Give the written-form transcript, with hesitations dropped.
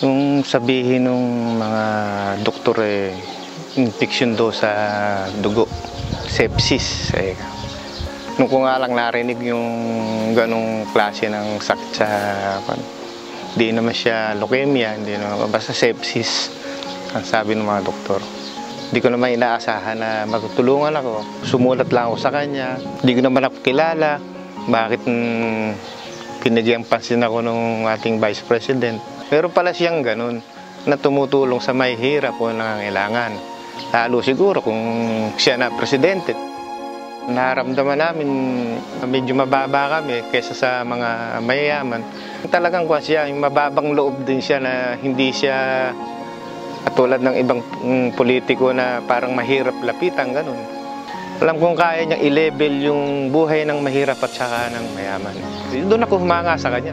Kung sabihin ng mga doktor infection daw sa dugo, sepsis. Nung ko nga lang narinig yung ganong klase ng sakit sa hindi naman siya leukemia, hindi naman, basta sepsis ang sabi ng mga doktor. Hindi ko naman inaasahan na matutulungan ako. Sumulat lang ako sa kanya. Hindi ko naman ako kilala. Bakit pinagyang pansin ako ng ating Vice President? Pero pala siyang ganun, na tumutulong sa may hirap o nangangailangan. Lalo siguro kung siya na presidente. Naramdaman namin medyo mababa kami kaysa sa mga mayayaman. Talagang siya, yung mababang loob din siya na hindi siya katulad ng ibang politiko na parang mahirap lapitan, ganun. Alam kong kaya niyang i-level yung buhay ng mahirap at saka ng mayaman. Doon ako humanga sa kanya.